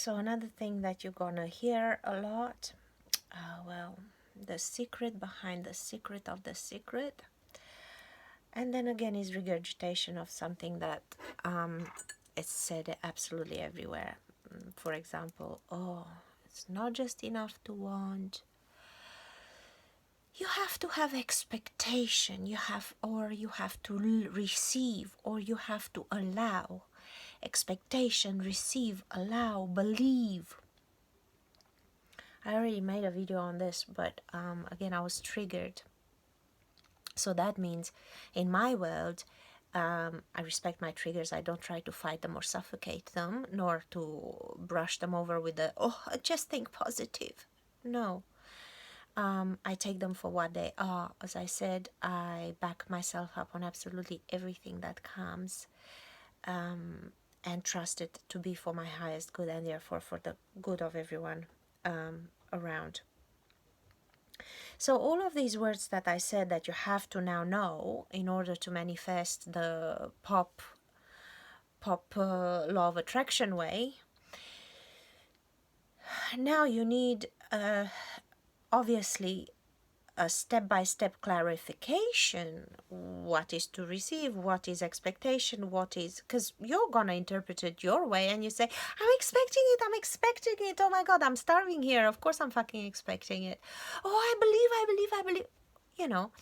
So another thing that you're gonna hear a lot, well, the secret behind the secret of the secret. And then again is regurgitation of something that is said absolutely everywhere. For example, oh, it's not just enough to want. You have to have expectation. You have to receive, or you have to allow. Expectation, receive, allow, believe. I already made a video on this, but again, I was triggered. So that means in my world, I respect my triggers. I don't try to fight them or suffocate them, nor to brush them over with the, oh, just think positive. No. I take them for what they are. As I said, I back myself up on absolutely everything that comes, and trust it to be for my highest good, and therefore for the good of everyone around. So all of these words that I said that you have to now know in order to manifest the pop law of attraction way, now you need obviously a step-by-step clarification. What is to receive, what is expectation, what is, because you're gonna interpret it your way, and you say, I'm expecting it, oh my god, I'm starving here, of course I'm fucking expecting it, oh, I believe, you know.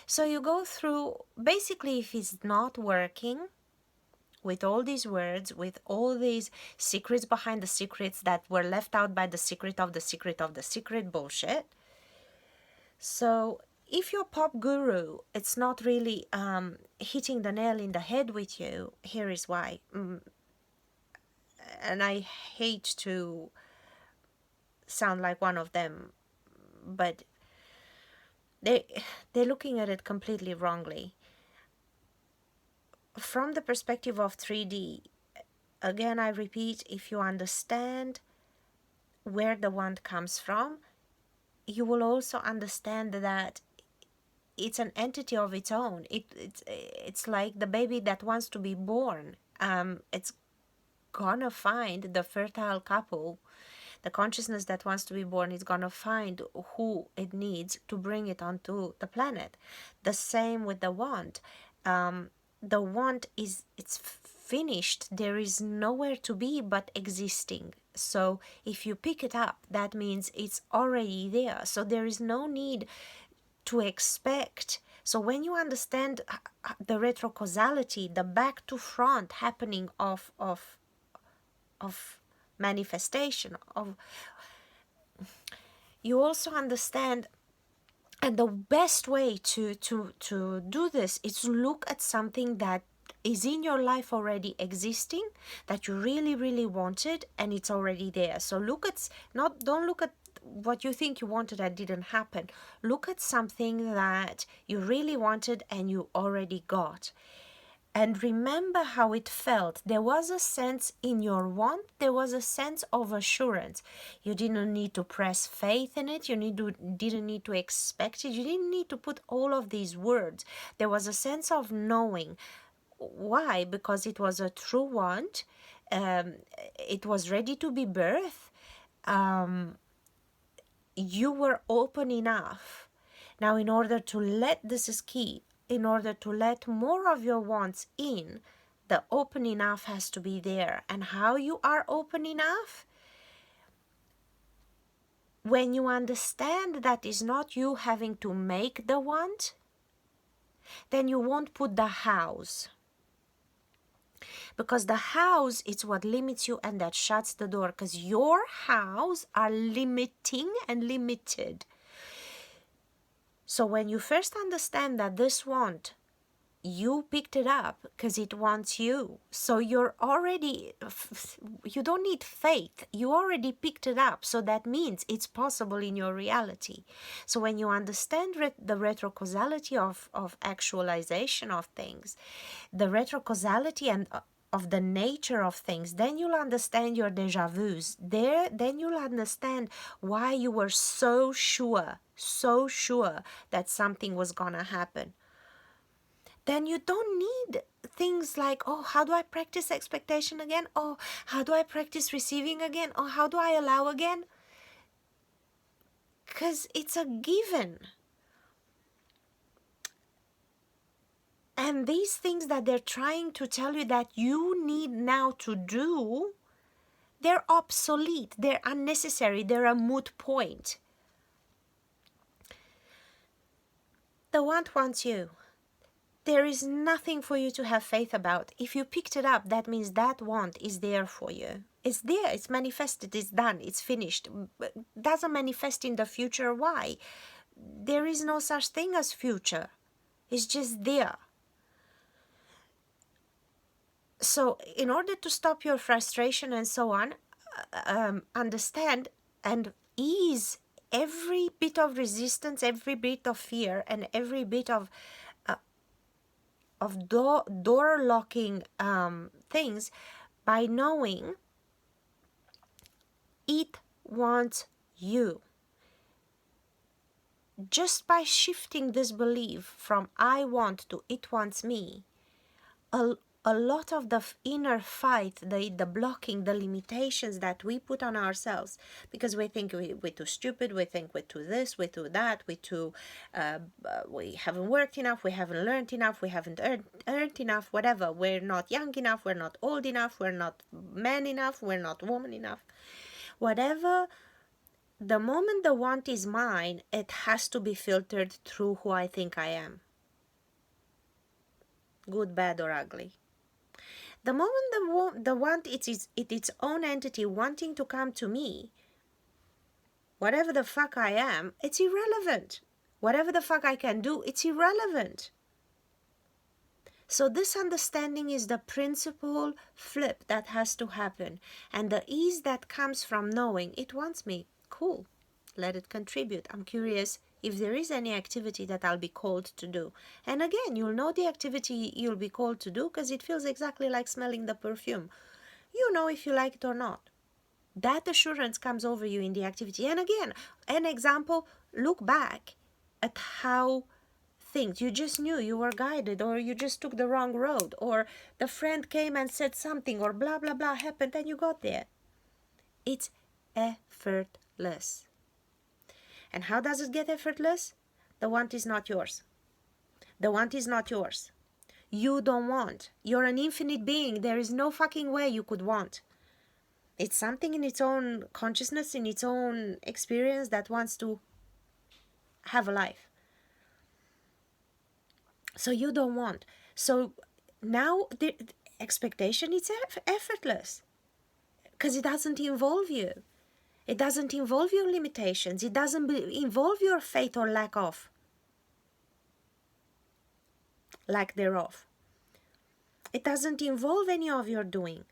So you go through, basically, if it's not working with all these words, with all these secrets behind the secrets that were left out by the secret of the secret of the secret bullshit. So if your pop guru, it's not really hitting the nail in the head with you, here is why. And I hate to sound like one of them, but they're looking at it completely wrongly. From the perspective of 3D, again, I repeat, if you understand where the wand comes from, you will also understand that it's an entity of its own. It's like the baby that wants to be born. It's gonna find the fertile couple. The consciousness that wants to be born is gonna find who it needs to bring it onto the planet. The same with the wand. The wand it's finished. There is nowhere to be but existing. So if you pick it up, that means it's already there. So there is no need to expect. So when you understand the retrocausality, the back to front happening of manifestation, of, you also understand, and the best way to do this is to look at something that is in your life already existing, that you really wanted, and it's already there. So don't look at what you think you wanted that didn't happen. Look at something that you really wanted and you already got. And remember how it felt. There was a sense in your want, there was a sense of assurance. You didn't need to press faith in it, didn't need to expect it, you didn't need to put all of these words. There was a sense of knowing. Why? Because it was a true want. It was ready to be birthed. You were open enough. Now, in order to let, this is key, in order to let more of your wants in, the open enough has to be there. And how you are open enough? When you understand that is not you having to make the want, then you won't put the hows. Because the hows is what limits you and that shuts the door. Because your hows are limiting and limited. So when you first understand that this want, you picked it up because it wants you. So you don't need faith. You already picked it up. So that means it's possible in your reality. So when you understand the retrocausality of actualization of things, the retrocausality and of the nature of things, then you'll understand your déjà vus. Then you'll understand why you were so sure that something was gonna happen. then you don't need things like, oh, how do I practice expectation again? Oh, how do I practice receiving again? Oh, how do I allow again? Because it's a given. And these things that they're trying to tell you that you need now to do, they're obsolete, they're unnecessary, they're a moot point. The want wants you. There is nothing for you to have faith about. If you picked it up, that means that want is there for you. It's there, it's manifested, it's done, it's finished. But doesn't manifest in the future. Why? There is no such thing as future. It's just there. So in order to stop your frustration and so on, understand and ease every bit of resistance, every bit of fear, and every bit of door locking things by knowing it wants you. Just by shifting this belief from I want to it wants me, a lot of the inner fight, the blocking, the limitations that we put on ourselves, because we think we're too stupid, we think we're too this, we're too that, we haven't worked enough, we haven't learned enough, we haven't earned enough, whatever. We're not young enough, we're not old enough, we're not man enough, we're not woman enough. Whatever, the moment the want is mine, it has to be filtered through who I think I am. Good, bad, or ugly. The moment the want it's its own entity wanting to come to me, whatever the fuck I am, it's irrelevant. Whatever the fuck I can do, it's irrelevant. So this understanding is the principal flip that has to happen. And the ease that comes from knowing it wants me. Cool. Let it contribute. I'm curious if there is any activity that I'll be called to do. And again, you'll know the activity you'll be called to do because it feels exactly like smelling the perfume. You know if you like it or not. That assurance comes over you in the activity. And again, an example, look back at how things, you just knew, you were guided, or you just took the wrong road, or the friend came and said something, or blah, blah, blah happened and you got there. It's effortless. And how does it get effortless? The want is not yours. The want is not yours. You don't want. You're an infinite being. There is no fucking way you could want. It's something in its own consciousness, in its own experience that wants to have a life. So you don't want. So now the expectation is effortless because it doesn't involve you. It doesn't involve your limitations. It doesn't involve your faith or lack thereof. It doesn't involve any of your doing,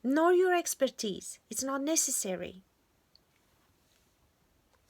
nor your expertise. It's not necessary.